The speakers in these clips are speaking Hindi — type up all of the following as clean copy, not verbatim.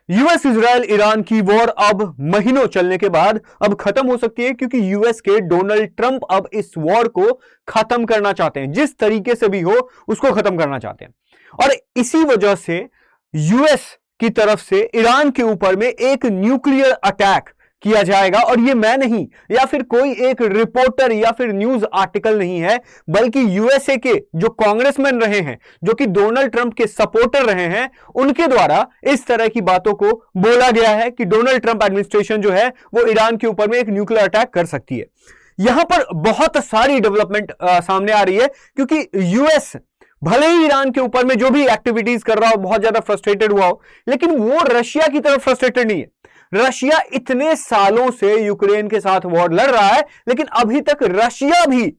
यूएस इजराइल ईरान की वॉर अब महीनों चलने के बाद अब खत्म हो सकती है, क्योंकि यूएस के डोनाल्ड ट्रंप अब इस वॉर को खत्म करना चाहते हैं, जिस तरीके से भी हो उसको खत्म करना चाहते हैं। और इसी वजह से यूएस की तरफ से ईरान के ऊपर में एक न्यूक्लियर अटैक किया जाएगा। और ये मैं नहीं या फिर कोई एक रिपोर्टर या फिर न्यूज आर्टिकल नहीं है, बल्कि यूएसए के जो कांग्रेसमैन रहे हैं, जो कि डोनाल्ड ट्रंप के सपोर्टर रहे हैं, उनके द्वारा इस तरह की बातों को बोला गया है कि डोनाल्ड ट्रंप एडमिनिस्ट्रेशन जो है वो ईरान के ऊपर में एक न्यूक्लियर अटैक कर सकती है। यहां पर बहुत सारी डेवलपमेंट सामने आ रही है, क्योंकि यूएस भले ही ईरान के ऊपर में जो भी एक्टिविटीज कर रहा हो, बहुत ज्यादा फ्रस्ट्रेटेड हुआ हो, लेकिन वो रशिया की तरफ फ्रस्ट्रेटेड नहीं है। रशिया इतने सालों से यूक्रेन के साथ वॉर लड़ रहा है, लेकिन अभी तक रशिया भी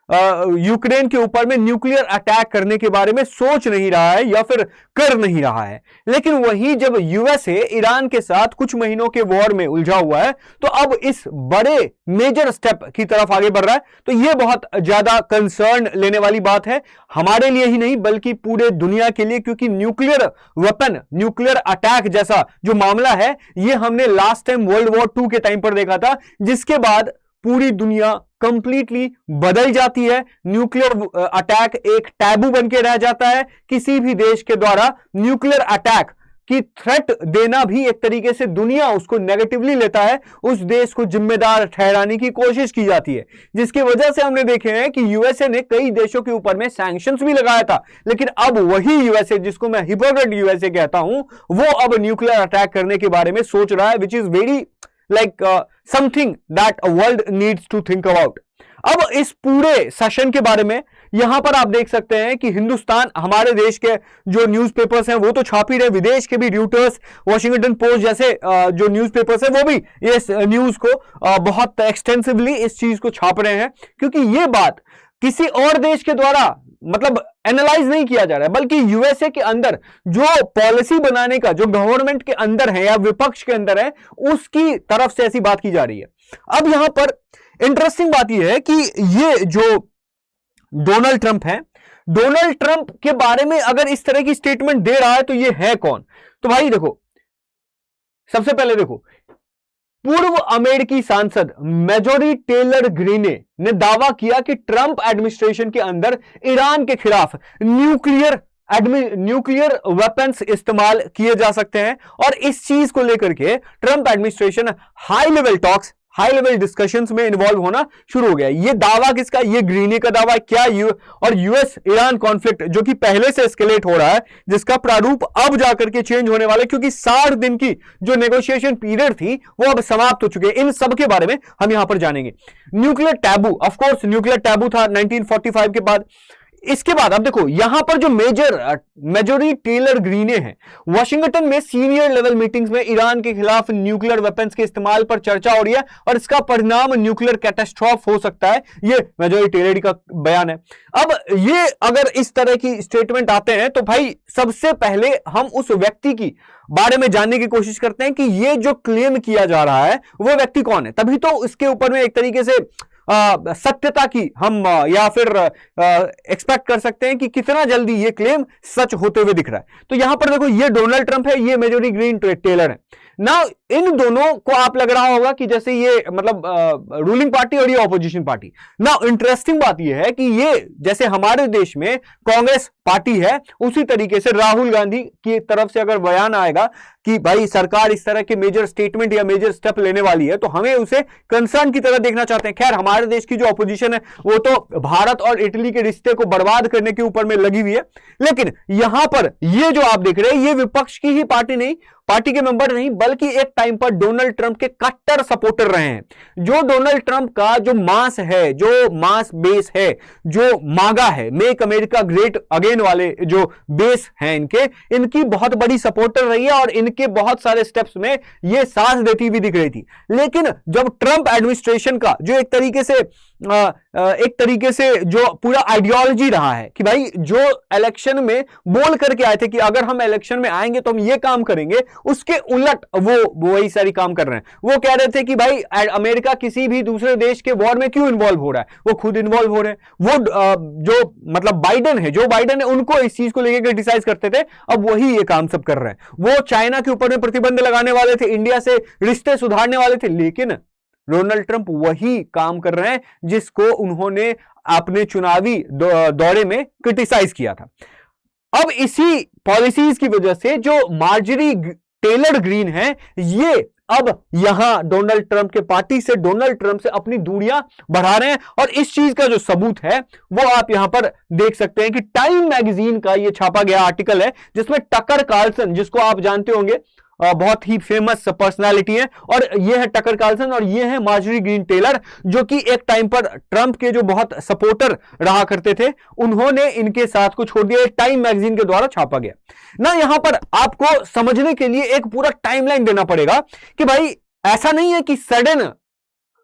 यूक्रेन के ऊपर में न्यूक्लियर अटैक करने के बारे में सोच नहीं रहा है या फिर कर नहीं रहा है। लेकिन वहीं जब यूएसए ईरान के साथ कुछ महीनों के वॉर में उलझा हुआ है, तो अब इस बड़े मेजर स्टेप की तरफ आगे बढ़ रहा है। तो यह बहुत ज्यादा कंसर्न लेने वाली बात है, हमारे लिए ही नहीं बल्कि पूरे दुनिया के लिए, क्योंकि न्यूक्लियर वेपन, न्यूक्लियर अटैक जैसा जो मामला है, यह हमने लास्ट टाइम वर्ल्ड वॉर 2 के टाइम पर देखा था, जिसके बाद पूरी दुनिया कंप्लीटली बदल जाती है। न्यूक्लियर अटैक एक टैबू बन के रह जाता है। किसी भी देश के द्वारा न्यूक्लियर अटैक की थ्रेट देना भी एक तरीके से दुनिया उसको नेगेटिवली लेता है, उस देश को जिम्मेदार ठहराने की कोशिश की जाती है, जिसकी वजह से हमने देखे हैं कि यूएसए ने कई देशों के ऊपर में सैंक्शंस भी लगाया था। लेकिन अब वही यूएसए, जिसको मैं हिपोक्रेट यूएसए कहता हूं, वो अब न्यूक्लियर अटैक करने के बारे में सोच रहा है, which is very like something that a world needs to think about। अब इस पूरे सेशन के बारे में यहां पर आप देख सकते हैं कि हिंदुस्तान, हमारे देश के जो न्यूज़पेपर्स हैं वो तो छाप ही रहे, विदेश के भी र्यूटर्स, वॉशिंगटन पोस्ट जैसे जो न्यूज़पेपर्स हैं वो भी इस न्यूज को बहुत एक्सटेंसिवली इस चीज को छाप रहे हैं, क्योंकि ये बात किसी और देश के द्वारा मतलब एनालाइज नहीं किया जा रहा है, बल्कि यूएसए के अंदर जो पॉलिसी बनाने का, जो गवर्नमेंट के अंदर है या विपक्ष के अंदर है, उसकी तरफ से ऐसी बात की जा रही है। अब यहां पर इंटरेस्टिंग बात यह है कि ये जो डोनाल्ड ट्रंप है, डोनाल्ड ट्रंप के बारे में अगर इस तरह की स्टेटमेंट दे रहा है तो ये है कौन? तो भाई देखो, सबसे पहले देखो, पूर्व अमेरिकी सांसद मैजोरी टेलर ग्रीने ने दावा किया कि ट्रंप एडमिनिस्ट्रेशन के अंदर ईरान के खिलाफ न्यूक्लियर वेपन्स इस्तेमाल किए जा सकते हैं। और इस चीज को लेकर के Trump administration high level discussions में इन्वॉल्व होना शुरू हो गया। ये दावा किसका? ये ग्रीनी का दावा। क्या और यूएस ईरान कॉन्फ्लिक्ट जो कि पहले से एस्केलेट हो रहा है, जिसका प्रारूप अब जाकर के चेंज होने वाला है, क्योंकि 60 दिन की जो नेगोशिएशन पीरियड थी वो अब समाप्त हो चुकी है। इन सब के बारे में हम यहां पर जानेंगे। Nuclear taboo, of course nuclear taboo था 1945 के बाद। इसके बाद अब देखो, यहां पर जो मेजोरी टेलर ग्रीने हैं, वॉशिंगटन में सीनियर लेवल मीटिंग्स में ईरान के खिलाफ न्यूक्लियर वेपन्स के इस्तेमाल पर चर्चा हो रही है और इसका परिणाम न्यूक्लियर कैटास्ट्रॉफ हो सकता है। ये मेजोरी टेलर का बयान है। अब ये अगर इस तरह की स्टेटमेंट आते हैं तो भाई सबसे पहले हम उस व्यक्ति की बारे में जानने की कोशिश करते हैं कि ये जो क्लेम किया जा रहा है वो व्यक्ति कौन है, तभी तो इसके ऊपर में एक तरीके से सत्यता की हम या फिर एक्सपेक्ट कर सकते हैं कि कितना जल्दी ये क्लेम सच होते हुए दिख रहा है। तो यहां पर देखो, ये डोनाल्ड ट्रंप है, ये मेजोरी ग्रीन टेलर है ना। इन दोनों को आप लग रहा होगा कि जैसे ये मतलब रूलिंग पार्टी और ये ऑपोजिशन पार्टी ना। इंटरेस्टिंग बात ये है कि ये जैसे हमारे देश में कांग्रेस पार्टी है, उसी तरीके से राहुल गांधी की तरफ से अगर बयान आएगा कि भाई सरकार इस तरह के मेजर स्टेटमेंट या मेजर स्टेप लेने वाली है, तो हमें उसे कंसर्न की तरह देखना चाहते हैं। खैर, हमारे देश की जो ऑपोजिशन है वो तो भारत और इटली के रिश्ते को बर्बाद करने के ऊपर में लगी हुई है। लेकिन यहां पर ये जो आप देख रहे हैं, ये विपक्ष की ही पार्टी नहीं, पार्टी के मेंबर नहीं, बल्कि एक टाइम पर डोनाल्ड ट्रंप के कट्टर सपोर्टर रहे हैं। जो डोनाल्ड ट्रंप का जो मास है, जो मास बेस है, जो मागा है, मेक अमेरिका ग्रेट अगेन वाले जो बेस हैं इनकी बहुत बड़ी सपोर्टर रही है और इनके बहुत सारे स्टेप्स में ये साथ देती हुई दिख रही थी। लेकिन जब ट्रंप एडमिनिस्ट्रेशन का जो एक तरीके से एक तरीके से जो पूरा आइडियोलॉजी रहा है कि भाई जो इलेक्शन में बोल करके आए थे कि अगर हम इलेक्शन में आएंगे तो हम ये काम करेंगे, उसके उलट वो वही सारी काम कर रहे हैं। वो कह रहे थे कि भाई अमेरिका किसी भी दूसरे देश के वॉर में क्यों इन्वॉल्व हो रहा है, वो खुद इन्वॉल्व हो रहे हैं। वो जो मतलब बाइडेन है, जो बाइडेन है, उनको इस चीज को लेकर क्रिटिसाइज करते थे, अब वही ये काम सब कर रहे हैं। वो चाइना के ऊपर में प्रतिबंध लगाने वाले थे, इंडिया से रिश्ते सुधारने वाले थे, लेकिन डोनाल्ड ट्रंप वही काम कर रहे हैं जिसको उन्होंने अपने चुनावी दौरे में क्रिटिसाइज किया था। अब इसी पॉलिसीज की वजह से जो मार्जरी टेलर ग्रीन है, ये अब यहां डोनाल्ड ट्रंप के पार्टी से, डोनाल्ड ट्रंप से अपनी दूरियां बढ़ा रहे हैं। और इस चीज का जो सबूत है वो आप यहां पर देख सकते हैं कि टाइम मैगजीन का ये छापा गया आर्टिकल है, जिसमें टकर कार्लसन, जिसको आप जानते होंगे, बहुत ही फेमस पर्सनालिटी है, और ये है टकर कार्लसन और ये है मार्जरी ग्रीन टेलर, जो कि एक टाइम पर ट्रंप के जो बहुत सपोर्टर रहा करते थे, उन्होंने इनके साथ को छोड़ दिया। टाइम मैगजीन के द्वारा छापा गया ना। यहां पर आपको समझने के लिए एक पूरा टाइमलाइन देना पड़ेगा कि भाई ऐसा नहीं है कि सडन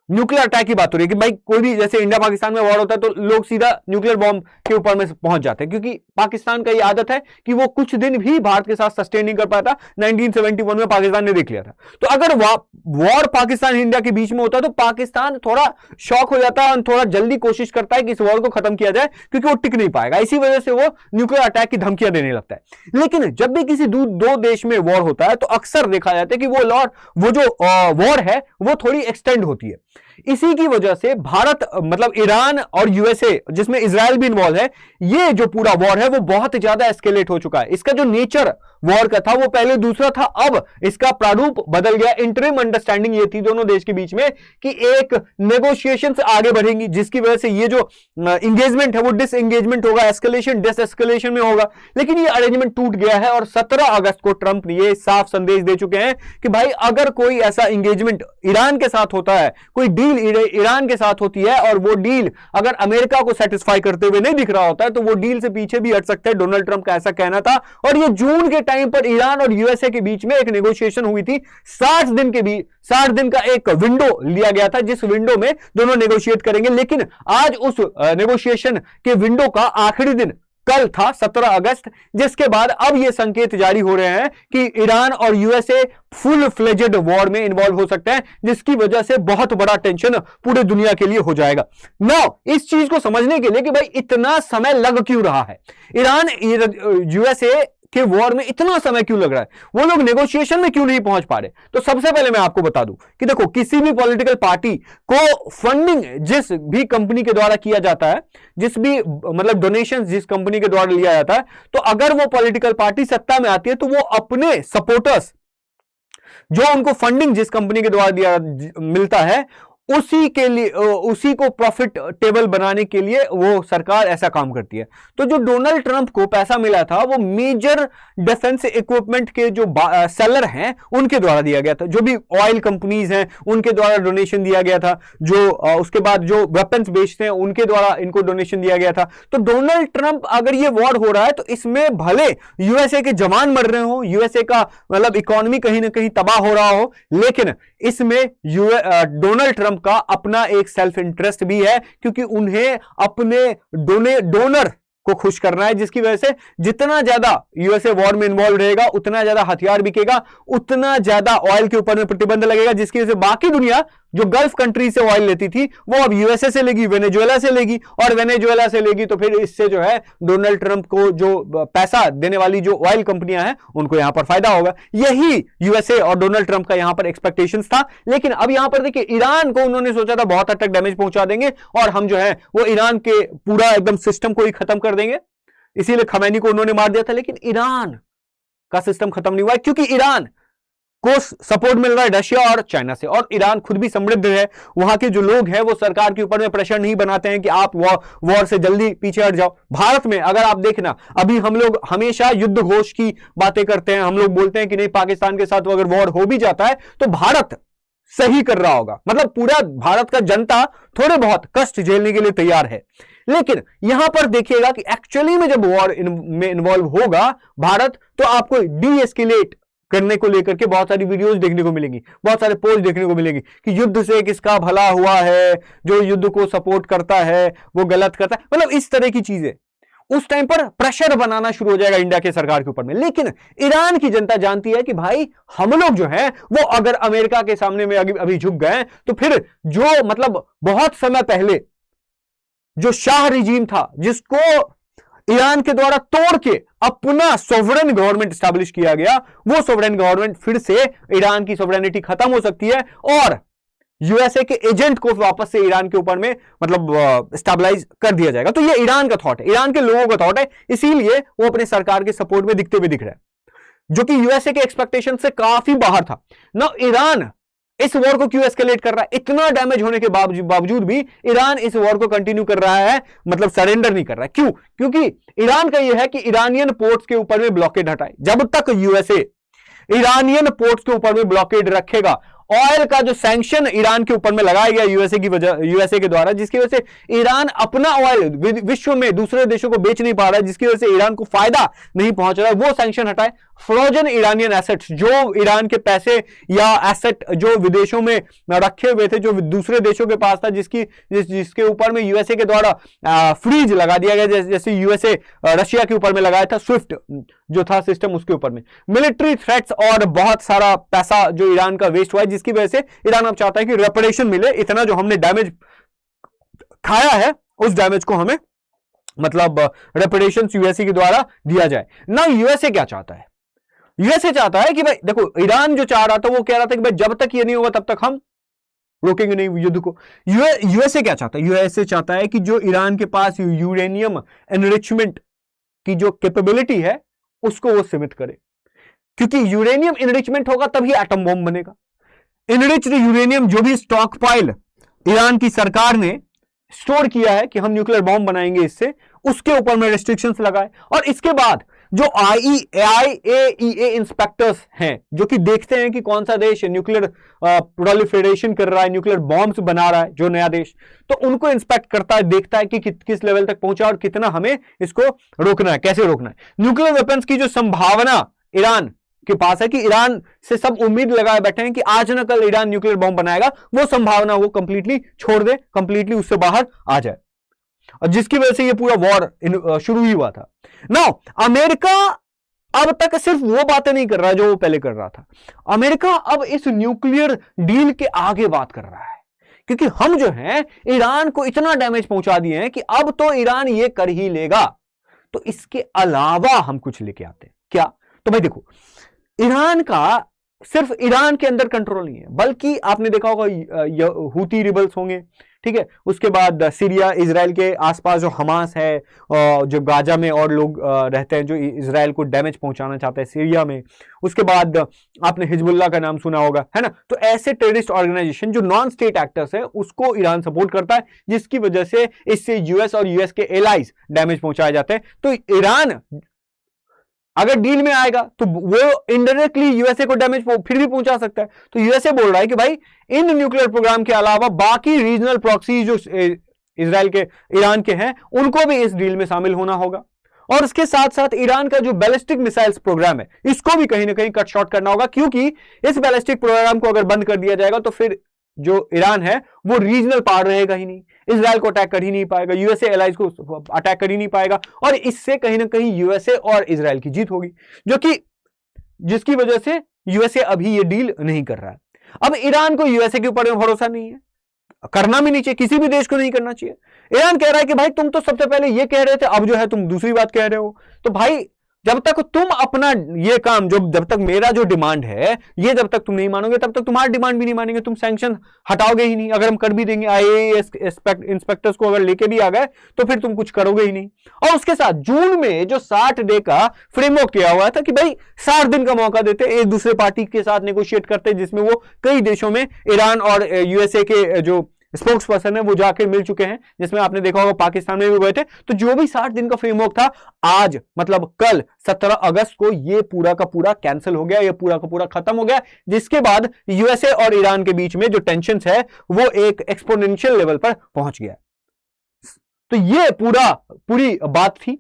न्यूक्लियर अटैक की बात हो रही है कि भाई कोई भी, जैसे इंडिया पाकिस्तान में वॉर होता है तो लोग सीधा न्यूक्लियर बॉम्ब के ऊपर में पहुंच जाते हैं, क्योंकि पाकिस्तान का ये आदत है कि वो कुछ दिन भी भारत के साथ सस्टेन नहीं कर पाता। 1971 में पाकिस्तान ने देख लिया था। तो अगर वॉर पाकिस्तान इंडिया के बीच में होता है तो पाकिस्तान थोड़ा शॉक हो जाता है और थोड़ा जल्दी कोशिश करता है कि इस वॉर को खत्म किया जाए, क्योंकि वो टिक नहीं पाएगा। इसी वजह से वो न्यूक्लियर अटैक की धमकियां देने लगता है। लेकिन जब भी किसी दो देश में वॉर होता है तो अक्सर देखा जाता है कि वो जो वॉर है वो थोड़ी एक्सटेंड होती है। इसी की वजह से भारत, मतलब ईरान और यूएसए, जिसमें इजराइल भी इन्वॉल्व है, ये जो पूरा वॉर है वो बहुत ज्यादा एस्केलेट हो चुका है। इसका जो नेचर वॉर का था वो पहले दूसरा था, अब इसका प्रारूप बदल गया। इंटरिम अंडरस्टैंडिंग ये थी दोनों देश के बीच में कि एक नेगोशिएशन से आगे बढ़ेंगी, जिसकी वजह से ये जो इंगेजमेंट है वो डिसएंगेजमेंट होगा, एस्केलेशन डिसएस्केलेशन में होगा। लेकिन ये अरेंजमेंट टूट गया है और 17 अगस्त को ट्रंप ये साफ संदेश दे चुके हैं कि भाई अगर कोई ऐसा इंगेजमेंट ईरान के साथ होता है, कोई डील ईरान के साथ होती है और वो डील अगर अमेरिका को सेटिस्फाई करते हुए नहीं दिख रहा होता है तो वो डील से पीछे भी हट सकते हैं। डोनाल्ड ट्रंप का ऐसा कहना था। और ये जून के टाइम पर ईरान और यूएसए के बीच में एक नेगोशिएशन हुई थी। 60 दिन का एक विंडो लिया गया था, जिस विंडो में दोनों नेगोशिएट करेंगे। लेकिन आज उस नेगोशिएशन के विंडो का आखिरी दिन कल था, 17 अगस्त, जिसके बाद अब यह संकेत जारी हो रहे हैं कि ईरान और यूएसए फुल फ्लेजेड वॉर में इन्वॉल्व हो सकते हैं, जिसकी वजह से बहुत बड़ा टेंशन पूरे दुनिया के लिए हो जाएगा। नाउ इस चीज को समझने के लिए कि भाई इतना समय लग क्यों रहा है, ईरान यूएसए के वॉर में इतना समय क्यों लग रहा है, वो लोग नेगोशिएशन में क्यों नहीं पहुंच पा रहे, तो सबसे पहले मैं आपको बता दूं कि देखो, किसी भी पॉलिटिकल पार्टी को फंडिंग जिस भी कंपनी के द्वारा किया जाता है, जिस भी मतलब डोनेशन जिस कंपनी के द्वारा लिया जाता है, तो अगर वो पॉलिटिकल पार्टी सत्ता में आती है तो वो अपने सपोर्टर्स, जो उनको फंडिंग जिस कंपनी के द्वारा मिलता है, उसी के लिए, उसी को प्रॉफिट टेबल बनाने के लिए वो सरकार ऐसा काम करती है। तो जो डोनाल्ड ट्रंप को पैसा मिला था वो मेजर डिफेंस इक्विपमेंट के जो सेलर हैं उनके द्वारा दिया गया था, जो भी ऑयल कंपनीज हैं उनके द्वारा डोनेशन दिया गया था, जो उसके बाद जो वेपन्स बेचते हैं उनके द्वारा इनको डोनेशन दिया गया था। तो डोनाल्ड ट्रंप, अगर ये वॉर हो रहा है तो इसमें भले यूएसए के जवान मर रहे हो, यूएसए का मतलब इकोनॉमी कहीं ना कहीं तबाह हो रहा हो, लेकिन इसमें डोनाल्ड ट्रंप का अपना एक सेल्फ इंटरेस्ट भी है, क्योंकि उन्हें अपने डोनर को खुश करना है, जिसकी वजह से जितना ज्यादा यूएसए वॉर में इन्वॉल्व रहेगा उतना ज्यादा हथियार बिकेगा, उतना ज्यादा ऑयल के ऊपर में प्रतिबंध लगेगा, जिसकी वजह से बाकी दुनिया जो गल्फ कंट्री से ऑयल लेती थी वो अब यूएसए से लेगी, वेनेजुएला से लेगी, और वेनेजुएला से लेगी तो फिर इससे जो है डोनाल्ड ट्रंप को जो पैसा देने वाली जो ऑयल कंपनियां हैं उनको यहां पर फायदा होगा। यही यूएसए और डोनाल्ड ट्रंप का यहां पर एक्सपेक्टेशंस था। लेकिन अब यहां पर देखिए, ईरान को उन्होंने सोचा था बहुत हद तक डैमेज पहुंचा देंगे और हम जो है वो ईरान के पूरा एकदम सिस्टम को ही खत्म कर देंगे, इसीलिए खमैनी को उन्होंने मार दिया था। लेकिन ईरान का सिस्टम खत्म नहीं हुआ, क्योंकि ईरान को सपोर्ट मिल रहा है रशिया और चाइना से, और ईरान खुद भी समृद्ध है। वहां के जो लोग हैं वो सरकार के ऊपर में प्रेशर नहीं बनाते हैं कि आप वॉर से जल्दी पीछे हट जाओ। भारत में अगर आप देखना, अभी हम लोग हमेशा युद्ध घोष की बातें करते हैं, हम लोग बोलते हैं कि नहीं, पाकिस्तान के साथ अगर वॉर हो भी जाता है तो भारत सही कर रहा होगा, मतलब पूरा भारत का जनता थोड़े बहुत कष्ट झेलने के लिए तैयार है। लेकिन यहां पर देखिएगा कि एक्चुअली में जब वॉर में इन्वॉल्व होगा भारत, तो आपको डी एस्केलेट करने को लेकर के बहुत सारी वीडियोस देखने को मिलेंगी, बहुत सारे पोस्ट देखने को मिलेंगे कि युद्ध से किसका भला हुआ है, जो युद्ध को सपोर्ट करता है वो गलत करता है, मतलब इस तरह की चीजें। उस टाइम पर प्रेशर बनाना शुरू हो जाएगा इंडिया के सरकार के ऊपर में। लेकिन ईरान की जनता जानती है कि भाई हम लोग जो है वो अगर अमेरिका के सामने में अभी झुक गए तो फिर जो मतलब बहुत समय पहले जो शाह रिजीम था, जिसको ईरान के द्वारा तोड़ के अपना सोवरेन गवर्नमेंट स्टैब्लिश किया गया, वो सोवरेन गवर्नमेंट फिर से ईरान की सोवरेनिटी खत्म हो सकती है और यूएसए के एजेंट को वापस से ईरान के ऊपर में मतलब स्टेबलाइज कर दिया जाएगा। तो ये ईरान का थॉट है, ईरान के लोगों का थॉट है, इसीलिए वो अपने सरकार के सपोर्ट में दिखते हुए दिख रहा है, जो कि यूएसए के एक्सपेक्टेशन से काफी बाहर था ना। ईरान इस वॉर को क्यों एस्केलेट कर रहा है? इतना डैमेज होने के बावजूद भी ईरान इस वॉर को कंटिन्यू कर रहा है, मतलब सरेंडर नहीं कर रहा है। क्यों? क्योंकि ईरान का यह है कि ईरानियन पोर्ट्स के ऊपर में ब्लॉकेड हटाए। जब तक यूएसए ईरानियन पोर्ट्स के ऊपर में ब्लॉकेड रखेगा, ऑयल का जो सैंक्शन ईरान के ऊपर में लगाया गया यूएसए के द्वारा, जिसकी वजह से ईरान अपना ऑयल विश्व में दूसरे देशों को बेच नहीं पा रहा है, जिसकी वजह से ईरान को फायदा नहीं पहुंच रहा है, वो सैंक्शन हटाए। फ्रोजन ईरानियन एसेट्स, जो ईरान के पैसे या एसेट जो विदेशों में रखे हुए थे, जो दूसरे देशों के पास था, जिसके ऊपर में यूएसए के द्वारा फ्रीज लगा दिया गया, जैसे यूएसए रशिया के ऊपर में लगाया था स्विफ्ट जो था सिस्टम, उसके ऊपर में मिलिट्री थ्रेट्स और बहुत सारा पैसा जो ईरान का वेस्ट हुआ है, जिसकी वजह से ईरान अब चाहता है कि रेपरेशन मिले। इतना जो हमने डैमेज खाया है उस डैमेज को हमें मतलब रेपरेशन यूएसए के द्वारा दिया जाए ना। यूएसए क्या चाहता है? यूएसए चाहता है कि भाई देखो, ईरान जो चाह रहा था वो कह रहा था कि भाई जब तक ये नहीं होगा तब तक हम रोकेंगे नहीं युद्ध को। यूएसए क्या चाहता है? यूएसए चाहता है कि जो ईरान के पास यूरेनियम एनरिचमेंट की जो कैपेबिलिटी है उसको वो सीमित करे, क्योंकि यूरेनियम एनरिचमेंट होगा तभी एटम बॉम्ब बनेगा। एनरिच्ड यूरेनियम जो भी स्टॉक पाइल ईरान की सरकार ने स्टोर किया है कि हम न्यूक्लियर बॉम्ब बनाएंगे इससे, उसके ऊपर में रेस्ट्रिक्शंस लगाए। और इसके बाद जो IAEA इंस्पेक्टर्स हैं जो कि देखते हैं कि कौन सा देश न्यूक्लियर प्रोलिफरेशन कर रहा है, न्यूक्लियर बॉम्ब्स बना रहा है, जो नया देश, तो उनको इंस्पेक्ट करता है, देखता है कि किस लेवल तक पहुंचा और कितना हमें इसको रोकना है, कैसे रोकना है। न्यूक्लियर वेपन्स की जो संभावना ईरान के पास है कि ईरान से सब उम्मीद लगाए बैठे हैं कि आज न कल ईरान न्यूक्लियर बॉम्ब बनाएगा, वो संभावना वो कंप्लीटली छोड़ दे, कंप्लीटली उससे बाहर आ जाए, और जिसकी वजह से ये पूरा वॉर शुरू ही हुआ था। नाउ अमेरिका अब तक सिर्फ वो बातें नहीं कर रहा जो वो पहले कर रहा था। अमेरिका अब इस न्यूक्लियर डील के आगे बात कर रहा है, क्योंकि हम जो है ईरान को इतना डैमेज पहुंचा दिए हैं कि अब तो ईरान ये कर ही लेगा, तो इसके अलावा हम कुछ लेके आते हैं क्या? तो भाई देखो, ईरान का सिर्फ ईरान के अंदर कंट्रोल नहीं है, बल्कि आपने देखा होगा हूती रिबल्स होंगे, ठीक है, उसके बाद सीरिया इजराइल के आसपास जो हमास है, जो गाजा में और लोग रहते हैं जो इजराइल को डैमेज पहुंचाना चाहते हैं सीरिया में, उसके बाद आपने हिजबुल्लाह का नाम सुना होगा, है ना। तो ऐसे टेररिस्ट ऑर्गेनाइजेशन जो नॉन स्टेट एक्टर्स है उसको ईरान सपोर्ट करता है, जिसकी वजह से इससे यूएस और यूएस के एलाइज डैमेज पहुंचाए जाते हैं। तो ईरान अगर डील में आएगा तो वो इनडायरेक्टली यूएसए को डैमेज फिर भी पहुंचा सकता है। तो यूएसए बोल रहा है कि भाई इन न्यूक्लियर प्रोग्राम के अलावा बाकी रीजनल प्रॉक्सी जो इजराइल के ईरान के हैं उनको भी इस डील में शामिल होना होगा, और इसके साथ साथ ईरान का जो बैलिस्टिक मिसाइल्स प्रोग्राम है इसको भी कहीं ना कहीं कट शॉर्ट करना होगा, क्योंकि इस बैलिस्टिक प्रोग्राम को अगर बंद कर दिया जाएगा तो फिर जो ईरान है वो रीजनल पावर रहेगा ही नहीं, इजराइल को अटैक कर ही नहीं पाएगा, यूएसए एलाइज को अटैक कर ही नहीं पाएगा, और इससे कहीं ना कहीं यूएसए और इजराइल की जीत होगी, जो कि जिसकी वजह से यूएसए अभी ये डील नहीं कर रहा है। अब ईरान को यूएसए के ऊपर में भरोसा नहीं है, करना भी नहीं चाहिए, किसी भी देश को नहीं करना चाहिए। ईरान कह रहा है कि भाई तुम तो सबसे पहले ये कह रहे थे, अब जो है तुम दूसरी बात कह रहे हो, तो भाई जब तक तुम अपना ये काम जब तक मेरा जो डिमांड है ये जब तक तुम नहीं मानोगे तब तक तुम्हारा डिमांड भी नहीं मानेंगे, तुम सैंक्शन हटाओगे ही नहीं। अगर हम कर भी देंगे IAEA इंस्पेक्टर्स को अगर लेके भी आ गए तो फिर तुम कुछ करोगे ही नहीं। और उसके साथ जून में जो 60 डे का फ्रेमवर्क किया हुआ था कि भाई 60 दिन का मौका देते, एक दूसरे पार्टी के साथ नेगोशिएट करते, जिसमें वो कई देशों में ईरान और यूएसए के जो स्पोक्स पर्सन है वो जाके मिल चुके हैं, जिसमें आपने देखा होगा पाकिस्तान में भी गए थे। तो जो भी 60 दिन का फ्रेमवर्क था, आज मतलब कल 17 अगस्त को ये पूरा का पूरा कैंसिल हो गया, ये पूरा का पूरा खत्म हो गया, जिसके बाद यूएसए और ईरान के बीच में जो टेंशन है वो एक एक्सपोनेंशियल लेवल पर पहुंच गया। तो ये पूरी बात थी।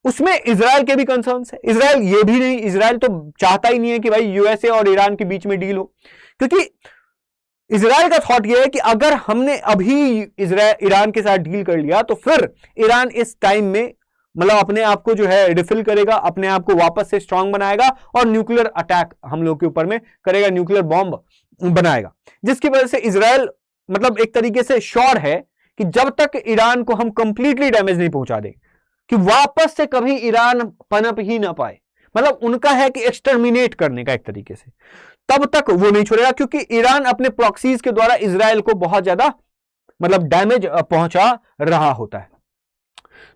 उसमें इजराइल के भी कंसर्न्स है। इजराइल ये भी नहीं, इजराइल तो चाहता ही नहीं है कि भाई यूएसए और ईरान के बीच में डील हो, क्योंकि इजराइल का थॉट यह है कि अगर हमने अभी ईरान के साथ डील कर लिया तो फिर ईरान इस टाइम में मतलब अपने आप को जो है रिफिल करेगा, अपने आप को वापस से स्ट्रांग बनाएगा और न्यूक्लियर अटैक हम लोग के ऊपर में करेगा, न्यूक्लियर बॉम्ब बनाएगा, जिसकी वजह से इजराइल मतलब एक तरीके से श्योर है कि जब तक ईरान को हम कंप्लीटली डैमेज नहीं पहुंचा दे कि वापस से कभी ईरान पनप ही ना पाए, मतलब उनका है कि एक्सटर्मिनेट करने का एक तरीके से, तब तक वो नहीं छोड़ेगा, क्योंकि ईरान अपने प्रॉक्सीज के द्वारा इजराइल को बहुत ज्यादा मतलब डैमेज पहुंचा रहा होता है।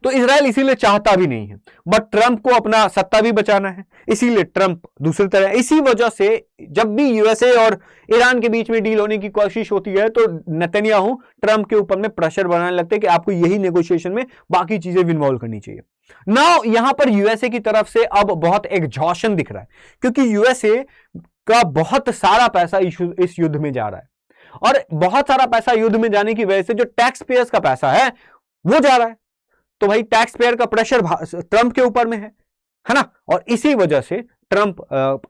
तो इजराइल इसीलिए चाहता भी नहीं है, बट ट्रंप को अपना सत्ता भी बचाना है, इसीलिए ट्रंप दूसरी तरह, इसी वजह से जब भी यूएसए और ईरान के बीच में डील होने की कोशिश होती है तो नेतन्याहू ट्रंप के ऊपर में प्रेशर बनाने लगते हैं कि आपको यही नेगोशिएशन में बाकी चीजें भी इन्वॉल्व करनी चाहिए। नाउ यहां पर यूएसए की तरफ से अब बहुत एग्जॉशन दिख रहा है, क्योंकि यूएसए का बहुत सारा पैसा इस युद्ध में जा रहा है, और बहुत सारा पैसा युद्ध में जाने की वजह से जो टैक्स पेयर्स का पैसा है वो जा रहा है, तो भाई टैक्स पेयर का प्रेशर ट्रंप के ऊपर में है ना, और इसी वजह से ट्रंप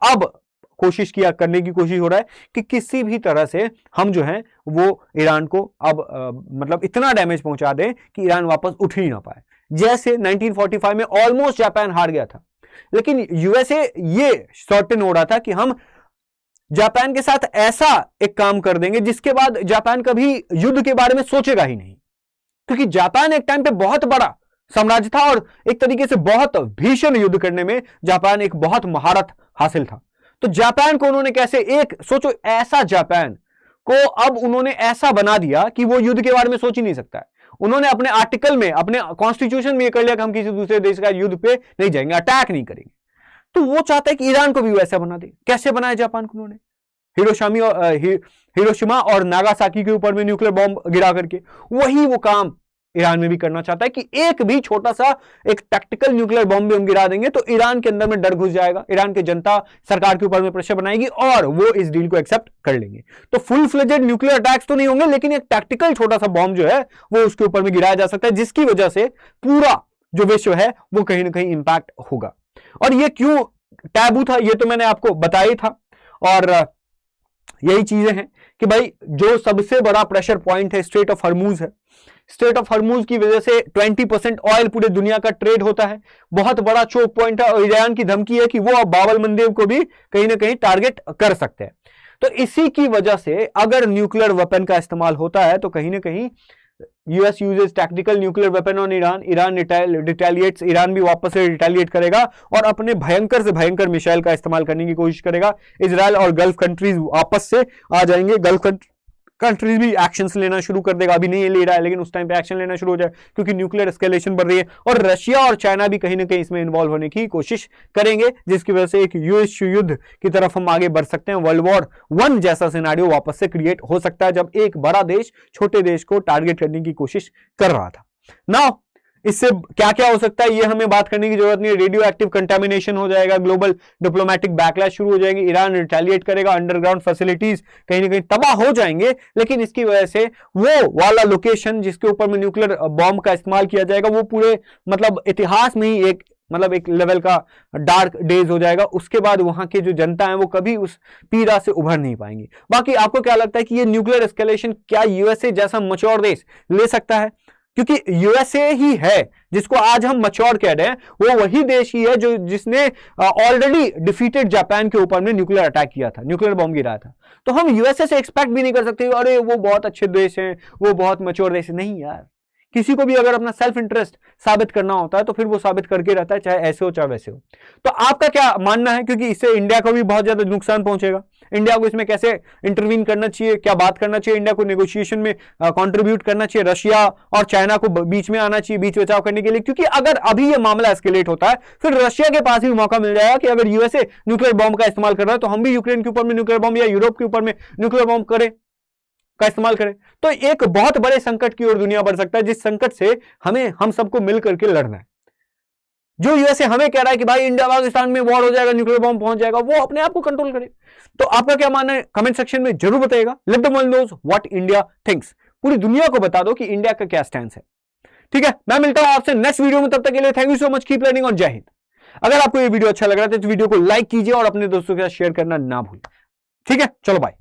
अब करने की कोशिश हो रहा है कि किसी भी तरह से हम जो है वो ईरान को अब मतलब इतना डैमेज पहुंचा दें कि ईरान वापस उठ ही ना पाए, जैसे 1945 में ऑलमोस्ट जापान हार गया था, लेकिन यूएसए ये सर्टेन हो रहा था कि हम जापान के साथ ऐसा एक काम कर देंगे जिसके बाद जापान कभी युद्ध के बारे में सोचेगा ही नहीं, क्योंकि जापान एक टाइम पे बहुत बड़ा साम्राज्य था और एक तरीके से बहुत भीषण युद्ध करने में जापान एक बहुत महारत हासिल था। तो जापान को उन्होंने कैसे एक सोचो ऐसा जापान को अब उन्होंने ऐसा बना दिया कि वो युद्ध के बारे में सोच ही नहीं सकता है। उन्होंने अपने आर्टिकल में, अपने कॉन्स्टिट्यूशन में ये कर लिया कि हम किसी दूसरे देश का युद्ध पे नहीं जाएंगे, अटैक नहीं करेंगे। तो वो चाहता है कि ईरान को भी वैसा बना दे। कैसे बनाया जापान को उन्होंने? हिरोशिमा और नागासाकी के ऊपर में न्यूक्लियर बॉम्ब गिरा करके, वही वो काम ईरान में भी करना चाहता है कि एक भी छोटा सा एक टैक्टिकल न्यूक्लियर बॉम्ब भी हम गिरा देंगे तो ईरान के अंदर में डर घुस जाएगा, ईरान की जनता सरकार के ऊपर में प्रेशर बनाएगी और वो इस डील को एक्सेप्ट कर लेंगे। तो फुल फ्लेजेड न्यूक्लियर अटैक्स तो नहीं होंगे, लेकिन एक टैक्टिकल छोटा सा बॉम्ब जो है वो उसके ऊपर में गिराया जा सकता है, जिसकी वजह से पूरा जो विश्व है वो कहीं ना कहीं इंपैक्ट होगा। और ये क्यों टैबू था ये तो मैंने आपको बताया था, और यही चीजें हैं कि भाई जो सबसे बड़ा प्रेशर पॉइंट है स्ट्रेट ऑफ हॉर्मुज है। स्ट्रेट ऑफ हॉर्मुज की वजह से 20% ऑयल पूरे दुनिया का ट्रेड होता है, बहुत बड़ा चोक पॉइंट है, और ईरान की धमकी है कि वो अब बाबल मंदेब को भी कहीं ना कहीं टारगेट कर सकते हैं। तो इसी की वजह से अगर न्यूक्लियर वेपन का इस्तेमाल होता है तो कहीं ना कहीं US uses tactical nuclear weapon on Iran, Iran रिटेलिएट्स, Iran भी वापस से रिटेलिएट करेगा और अपने भयंकर से भयंकर मिसाइल का इस्तेमाल करने की कोशिश करेगा। इजराइल और गल्फ कंट्रीज वापस से आ जाएंगे, गल्फ कंट्रीज भी एक्शंस लेना शुरू कर देगा, अभी नहीं ले रहा है लेकिन उस टाइम पे एक्शन लेना शुरू हो जाए, क्योंकि न्यूक्लियर एस्केलेशन बढ़ रही है, और रशिया और चाइना भी कहीं ना कहीं इसमें इन्वॉल्व होने की कोशिश करेंगे, जिसकी वजह से एक यूएस युद्ध की तरफ हम आगे बढ़ सकते हैं। वर्ल्ड वॉर 1 जैसा सिनेरियो वापस से क्रिएट हो सकता है, जब एक बड़ा देश छोटे देश को टारगेट करने की कोशिश कर रहा था। नाउ इससे क्या क्या हो सकता है ये हमें बात करने की जरूरत नहीं है। रेडियो एक्टिव कंटामिनेशन हो जाएगा, ग्लोबल डिप्लोमेटिक बैकलैश शुरू हो जाएगी, ईरान रिटेलिएट करेगा, अंडरग्राउंड फैसिलिटीज कहीं ना कहीं तबाह हो जाएंगे, लेकिन इसकी वजह से वो वाला लोकेशन जिसके ऊपर में न्यूक्लियर बॉम्ब का इस्तेमाल किया जाएगा वो पूरे मतलब इतिहास में ही एक मतलब एक लेवल का डार्क डेज हो जाएगा। उसके बाद वहां की जो जनता है वो कभी उस पीड़ा से उभर नहीं पाएंगी। बाकी आपको क्या लगता है कि ये न्यूक्लियर एस्केलेशन क्या यूएसए जैसा मैच्योर देश ले सकता है? क्योंकि यूएसए ही है जिसको आज हम मैच्योर कह रहे हैं, वो वही देश ही है जो जिसने ऑलरेडी डिफीटेड जापान के ऊपर में न्यूक्लियर अटैक किया था, न्यूक्लियर बॉम्ब गिराया था। तो हम यूएसए से एक्सपेक्ट भी नहीं कर सकते अरे वो बहुत अच्छे देश हैं, वो बहुत मैच्योर देश है। नहीं यार, किसी को भी अगर अपना सेल्फ इंटरेस्ट साबित करना होता है तो फिर वो साबित करके रहता है, चाहे ऐसे हो चाहे वैसे हो। तो आपका क्या मानना है? क्योंकि इससे इंडिया को भी बहुत ज्यादा नुकसान पहुंचेगा। इंडिया को इसमें कैसे इंटरवीन करना चाहिए, क्या बात करना चाहिए, इंडिया को नेगोशिएशन में कंट्रीब्यूट करना चाहिए, रशिया और चाइना को बीच में आना चाहिए बीच बचाव करने के लिए? क्योंकि अगर अभी ये मामला एस्केलेट होता है फिर रशिया के पास भी मौका मिल जाएगा कि अगर यूएसए न्यूक्लियर बॉम्ब का इस्तेमाल कर रहा है तो हम भी यूक्रेन के ऊपर में न्यूक्लियर बॉम्ब या यूरोप के ऊपर में न्यूक्लियर बॉम्ब करें का इस्तेमाल करें। तो एक बहुत बड़े संकट की ओर दुनिया बढ़ सकता है, जिस संकट से हम सबको मिल करके लड़ना है। जो यूएसए हमें कह रहा है कि भाई इंडिया पाकिस्तान में वॉर हो जाएगा, न्यूक्लियर बॉम्ब पहुंच जाएगा, वो अपने आप को कंट्रोल करे। तो आपका क्या मानना है कमेंट सेक्शन में जरूर बताइएगा। Let the world knows what India thinks. पूरी दुनिया को बता दो कि इंडिया का क्या स्टैंड है। ठीक है, मैं मिलता हूं आपसे नेक्स्ट वीडियो में, तब तक के लिए thank you so much, keep learning और जय हिंद। अगर आपको ये वीडियो अच्छा लग रहा है तो वीडियो को लाइक कीजिए और अपने दोस्तों के साथ शेयर करना ना भूलें। ठीक है, चलो बाय।